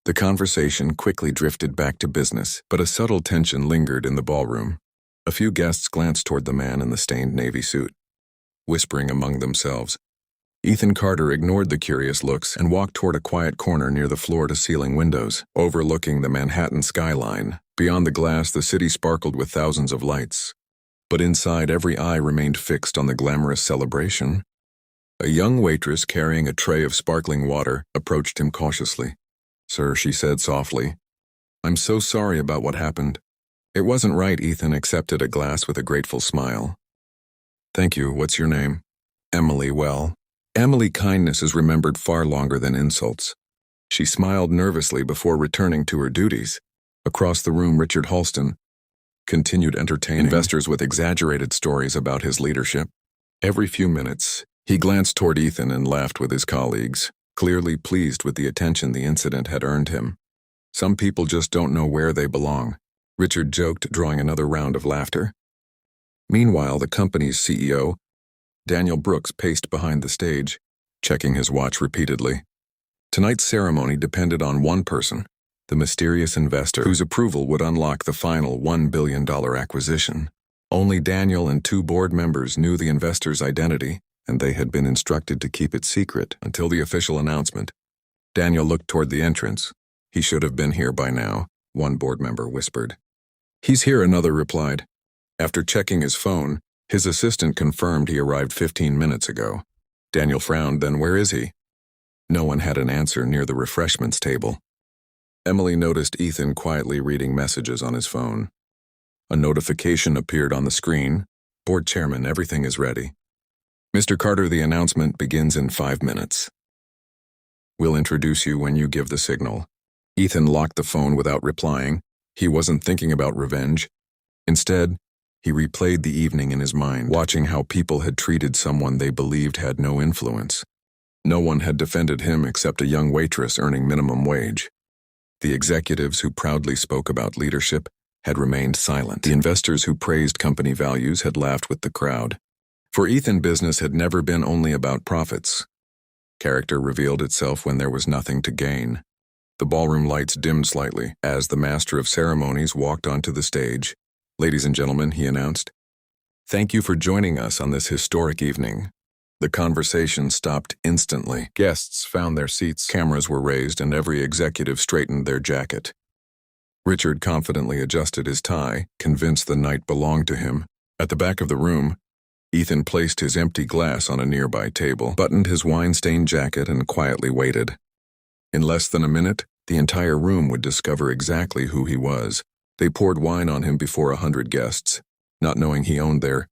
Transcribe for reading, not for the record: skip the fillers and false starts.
The conversation quickly drifted back to business, but a subtle tension lingered in the ballroom. A few guests glanced toward the man in the stained navy suit, whispering among themselves. Ethan Carter ignored the curious looks and walked toward a quiet corner near the floor-to-ceiling windows, overlooking the Manhattan skyline. Beyond the glass, the city sparkled with thousands of lights. But inside, every eye remained fixed on the glamorous celebration. A young waitress carrying a tray of sparkling water approached him cautiously. "Sir," she said softly, "I'm so sorry about what happened." "It wasn't right," Ethan accepted a glass with a grateful smile. "Thank you. What's your name?" "Emily. Well, Emily, kindness is remembered far longer than insults." She smiled nervously before returning to her duties. Across the room, Richard Halston continued entertaining investors with exaggerated stories about his leadership. Every few minutes, he glanced toward Ethan and laughed with his colleagues, clearly pleased with the attention the incident had earned him. "Some people just don't know where they belong," Richard joked, drawing another round of laughter. Meanwhile, the company's CEO, Daniel Brooks, paced behind the stage, checking his watch repeatedly. Tonight's ceremony depended on one person, the mysterious investor whose approval would unlock the final $1 billion acquisition. Only Daniel and 2 board members knew the investor's identity, and they had been instructed to keep it secret until the official announcement. Daniel looked toward the entrance. "He should have been here by now," one board member whispered. "He's here," another replied. After checking his phone, his assistant confirmed he arrived 15 minutes ago. Daniel frowned. "Then where is he?" No one had an answer near the refreshments table. Emily noticed Ethan quietly reading messages on his phone. A notification appeared on the screen. "Board Chairman, everything is ready. Mr. Carter, the announcement begins in 5 minutes. We'll introduce you when you give the signal." Ethan locked the phone without replying. He wasn't thinking about revenge. Instead, he replayed the evening in his mind, watching how people had treated someone they believed had no influence. No one had defended him except a young waitress earning minimum wage. The executives who proudly spoke about leadership had remained silent. The investors who praised company values had laughed with the crowd. For Ethan, business had never been only about profits. Character revealed itself when there was nothing to gain. The ballroom lights dimmed slightly as the master of ceremonies walked onto the stage. "Ladies and gentlemen," he announced, "thank you for joining us on this historic evening." The conversation stopped instantly. Guests found their seats, cameras were raised, and every executive straightened their jacket. Richard confidently adjusted his tie, convinced the night belonged to him. At the back of the room, Ethan placed his empty glass on a nearby table, buttoned his wine-stained jacket, and quietly waited. In less than a minute, the entire room would discover exactly who he was. They poured wine on him before 100 guests, not knowing he owned their